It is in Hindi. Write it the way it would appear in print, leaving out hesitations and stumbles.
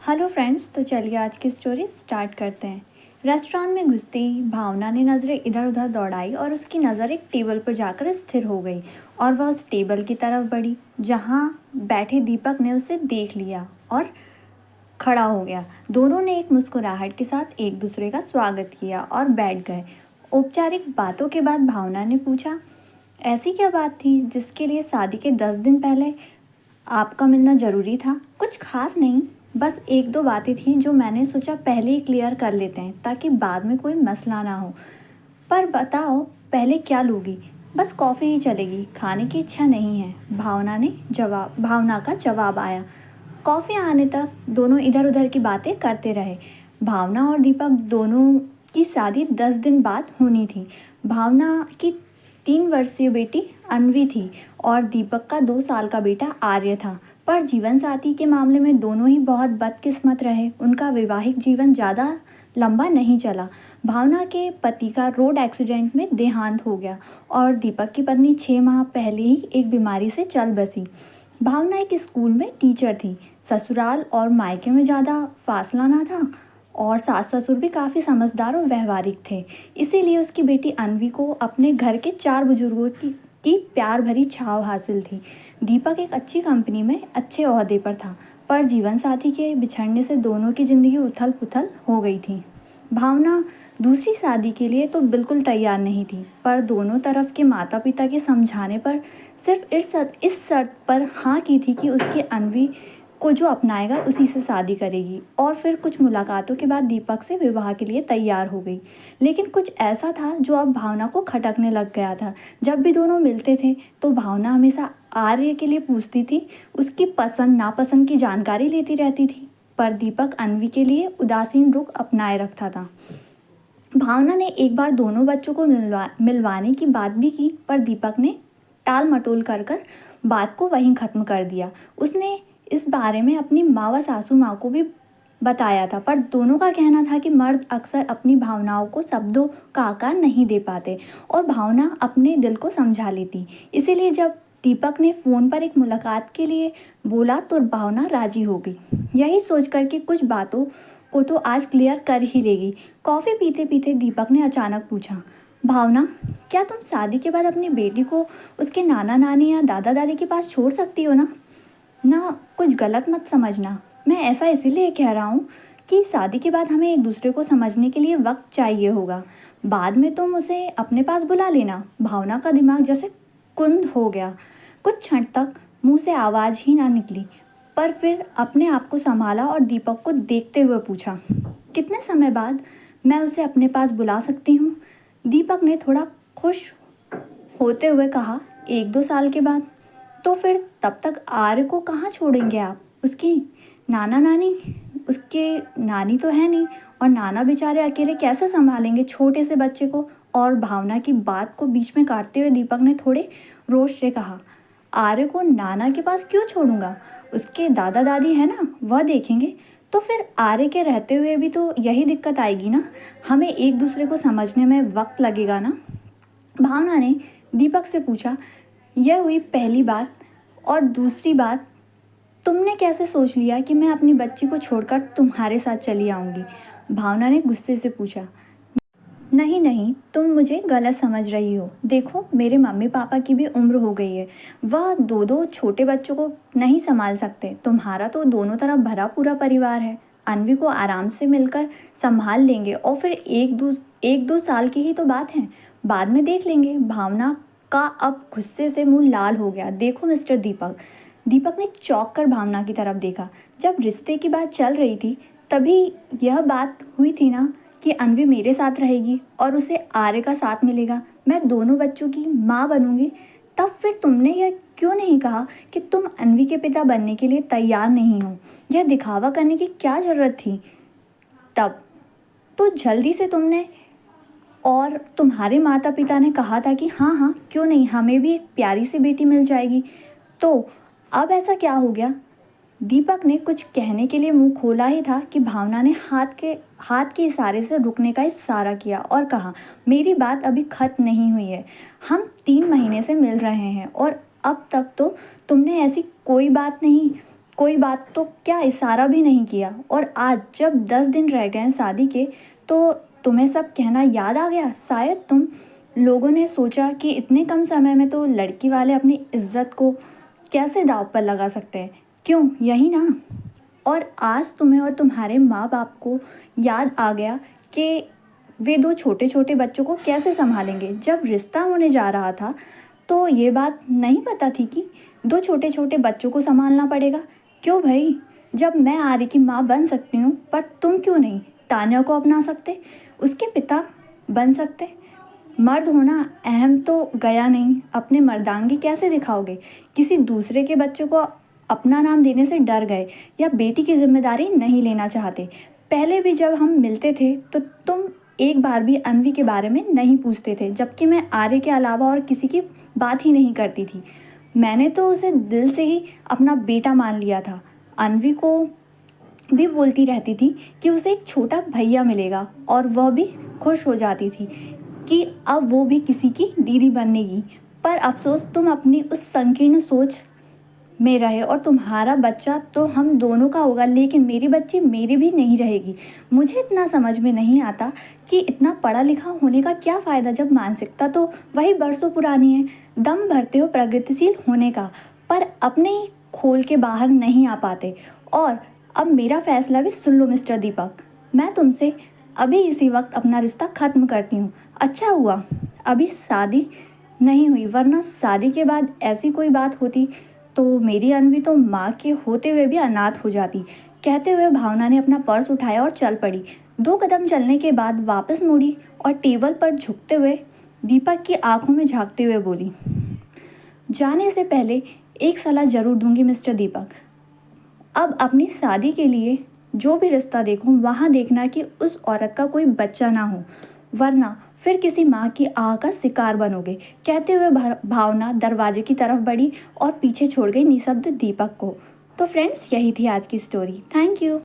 हेलो फ्रेंड्स, तो चलिए आज की स्टोरी स्टार्ट करते हैं। रेस्टोरेंट में घुसते ही भावना ने नज़रें इधर उधर दौड़ाई और उसकी नज़र एक टेबल पर जाकर स्थिर हो गई और वह उस टेबल की तरफ बढ़ी जहां बैठे दीपक ने उसे देख लिया और खड़ा हो गया। दोनों ने एक मुस्कुराहट के साथ एक दूसरे का स्वागत किया और बैठ गए। औपचारिक बातों के बाद भावना ने पूछा, ऐसी क्या बात थी जिसके लिए शादी के 10 दिन पहले आपका मिलना ज़रूरी था? कुछ खास नहीं, बस एक दो बातें थी जो मैंने सोचा पहले ही क्लियर कर लेते हैं ताकि बाद में कोई मसला ना हो। पर बताओ, पहले क्या लोगी? बस कॉफ़ी ही चलेगी, खाने की इच्छा नहीं है। भावना का जवाब आया। कॉफ़ी आने तक दोनों इधर उधर की बातें करते रहे। भावना और दीपक दोनों की शादी 10 दिन बाद होनी थी। भावना की 3 वर्षीय बेटी अन्वी थी और दीपक का 2 साल का बेटा आर्य था। पर जीवन साथी के मामले में दोनों ही बहुत बदकिस्मत रहे। उनका वैवाहिक जीवन ज़्यादा लंबा नहीं चला। भावना के पति का रोड एक्सीडेंट में देहांत हो गया और दीपक की पत्नी 6 माह पहले ही एक बीमारी से चल बसी। भावना एक स्कूल में टीचर थी। ससुराल और मायके में ज़्यादा फासला ना था और सास ससुर भी काफ़ी समझदार और व्यवहारिक थे। इसीलिए उसकी बेटी अन्वी को अपने घर के 4 बुजुर्गों की प्यार भरी छाव हासिल थी। दीपक एक अच्छी कंपनी में अच्छे ओहदे पर था, पर जीवन साथी के बिछड़ने से दोनों की ज़िंदगी उथल पुथल हो गई थी। भावना दूसरी शादी के लिए तो बिल्कुल तैयार नहीं थी, पर दोनों तरफ के माता पिता के समझाने पर सिर्फ इस शर्त पर हाँ की थी कि उसकी अन्वी को जो अपनाएगा उसी से शादी करेगी। और फिर कुछ मुलाकातों के बाद दीपक से विवाह के लिए तैयार हो गई। लेकिन कुछ ऐसा था जो अब भावना को खटकने लग गया था। जब भी दोनों मिलते थे तो भावना हमेशा आर्य के लिए पूछती थी, उसकी पसंद नापसंद की जानकारी लेती रहती थी, पर दीपक अन्वी के लिए उदासीन रुख अपनाए रखता था। भावना ने एक बार दोनों बच्चों को मिलवाने की बात भी की, पर दीपक ने टाल मटोल कर बात को वहीं ख़त्म कर दिया। उसने इस बारे में अपनी माँ व सासू माँ को भी बताया था, पर दोनों का कहना था कि मर्द अक्सर अपनी भावनाओं को शब्दों का आकार नहीं दे पाते और भावना अपने दिल को समझा लेती। इसीलिए जब दीपक ने फ़ोन पर एक मुलाकात के लिए बोला तो भावना राजी हो गई, यही सोचकर कि कुछ बातों को तो आज क्लियर कर ही लेगी। कॉफ़ी पीते पीते दीपक ने अचानक पूछा, भावना, क्या तुम शादी के बाद अपनी बेटी को उसके नाना नानी या दादा दादी के पास छोड़ सकती हो ना? ना, कुछ गलत मत समझना। मैं ऐसा इसीलिए कह रहा हूँ कि शादी के बाद हमें एक दूसरे को समझने के लिए वक्त चाहिए होगा। बाद में तुम उसे अपने पास बुला लेना। भावना का दिमाग जैसे कुंद हो गया। कुछ क्षण तक मुंह से आवाज़ ही ना निकली, पर फिर अपने आप को संभाला और दीपक को देखते हुए पूछा, कितने समय बाद मैं उसे अपने पास बुला सकती हूँ? दीपक ने थोड़ा खुश होते हुए कहा, 1-2 साल के बाद। तो फिर तब तक आर्य को कहाँ छोड़ेंगे आप? उसकी नाना नानी, उसके नानी तो है नहीं, और नाना बेचारे अकेले कैसे संभालेंगे छोटे से बच्चे को? और भावना की बात को बीच में काटते हुए दीपक ने थोड़े रोष से कहा, आर्य को नाना के पास क्यों छोड़ूंगा? उसके दादा दादी है ना, वह देखेंगे। तो फिर आर्य के रहते हुए भी तो यही दिक्कत आएगी ना। हमें एक दूसरे को समझने में वक्त लगेगा ना। भावना ने दीपक से पूछा, यह हुई पहली बात, और दूसरी बात, तुमने कैसे सोच लिया कि मैं अपनी बच्ची को छोड़कर तुम्हारे साथ चली आऊँगी? भावना ने गुस्से से पूछा। नहीं नहीं, तुम मुझे गलत समझ रही हो। देखो, मेरे मम्मी पापा की भी उम्र हो गई है। वह दो दो छोटे बच्चों को नहीं संभाल सकते। तुम्हारा तो दोनों तरफ भरा पूरा परिवार है। अन्वी को आराम से मिलकर संभाल लेंगे और फिर 1-2 साल की ही तो बात है, बाद में देख लेंगे। भावना का अब गुस्से से मुंह लाल हो गया। देखो मिस्टर दीपक, दीपक ने चौंक कर भावना की तरफ देखा। जब रिश्ते की बात चल रही थी तभी यह बात हुई थी ना कि अन्वी मेरे साथ रहेगी और उसे आर्य का साथ मिलेगा, मैं दोनों बच्चों की माँ बनूंगी। तब फिर तुमने यह क्यों नहीं कहा कि तुम अन्वी के पिता बनने के लिए तैयार नहीं हो? यह दिखावा करने की क्या ज़रूरत थी तब? तो जल्दी से तुमने और तुम्हारे माता पिता ने कहा था कि हाँ हाँ क्यों नहीं, हमें भी एक प्यारी सी बेटी मिल जाएगी। तो अब ऐसा क्या हो गया? दीपक ने कुछ कहने के लिए मुंह खोला ही था कि भावना ने हाथ के इशारे से रुकने का इशारा किया और कहा, मेरी बात अभी खत्म नहीं हुई है। हम 3 महीने से मिल रहे हैं और अब तक तो तुमने ऐसी कोई बात नहीं कोई बात तो क्या इशारा भी नहीं किया। और आज जब 10 दिन रह गए हैं शादी के, तो तुम्हें सब कहना याद आ गया। शायद तुम लोगों ने सोचा कि इतने कम समय में तो लड़की वाले अपनी इज्जत को कैसे दांव पर लगा सकते हैं, क्यों, यही ना। और आज तुम्हें और तुम्हारे माँ बाप को याद आ गया कि वे दो छोटे छोटे बच्चों को कैसे संभालेंगे। जब रिश्ता होने जा रहा था तो ये बात नहीं पता थी कि दो छोटे छोटे बच्चों को संभालना पड़ेगा। क्यों भाई, जब मैं आर्य की माँ बन सकती हूँ, पर तुम क्यों नहीं तान्या को अपना सकते, उसके पिता बन सकते। मर्द होना अहम तो गया नहीं, अपने मर्दांगी कैसे दिखाओगे। किसी दूसरे के बच्चे को अपना नाम देने से डर गए या बेटी की जिम्मेदारी नहीं लेना चाहते। पहले भी जब हम मिलते थे तो तुम एक बार भी अनवी के बारे में नहीं पूछते थे, जबकि मैं आर्य के अलावा और किसी की बात ही नहीं करती थी। मैंने तो उसे दिल से ही अपना बेटा मान लिया था। अनवी को भी बोलती रहती थी कि उसे एक छोटा भैया मिलेगा और वह भी खुश हो जाती थी कि अब वो भी किसी की दीदी बनेगी। पर अफसोस तुम अपनी उस संकीर्ण सोच में रहे और तुम्हारा बच्चा तो हम दोनों का होगा, लेकिन मेरी बच्ची मेरी भी नहीं रहेगी। मुझे इतना समझ में नहीं आता कि इतना पढ़ा लिखा होने का क्या फ़ायदा जब मानसिकता तो वही बरसों पुरानी है। दम भरते हो प्रगतिशील होने का, पर अपने ही खोल के बाहर नहीं आ पाते। और अब मेरा फैसला भी सुन लो मिस्टर दीपक, मैं तुमसे अभी इसी वक्त अपना रिश्ता ख़त्म करती हूँ। अच्छा हुआ अभी शादी नहीं हुई, वरना शादी के बाद ऐसी कोई बात होती तो मेरी अनवी तो माँ के होते हुए भी अनाथ हो जाती। कहते हुए भावना ने अपना पर्स उठाया और चल पड़ी। 2 कदम चलने के बाद वापस मुड़ी और टेबल पर झुकते हुए दीपक की आंखों में झांकते हुए बोली, जाने से पहले एक सलाह जरूर दूंगी मिस्टर दीपक। अब अपनी शादी के लिए जो भी रिश्ता देखो वहाँ देखना कि उस औरत का कोई बच्चा ना हो, वरना फिर किसी माँ की आह का शिकार बनोगे। कहते हुए भावना दरवाजे की तरफ बढ़ी और पीछे छोड़ गई निशब्द दीपक को। तो फ्रेंड्स, यही थी आज की स्टोरी। Thank you.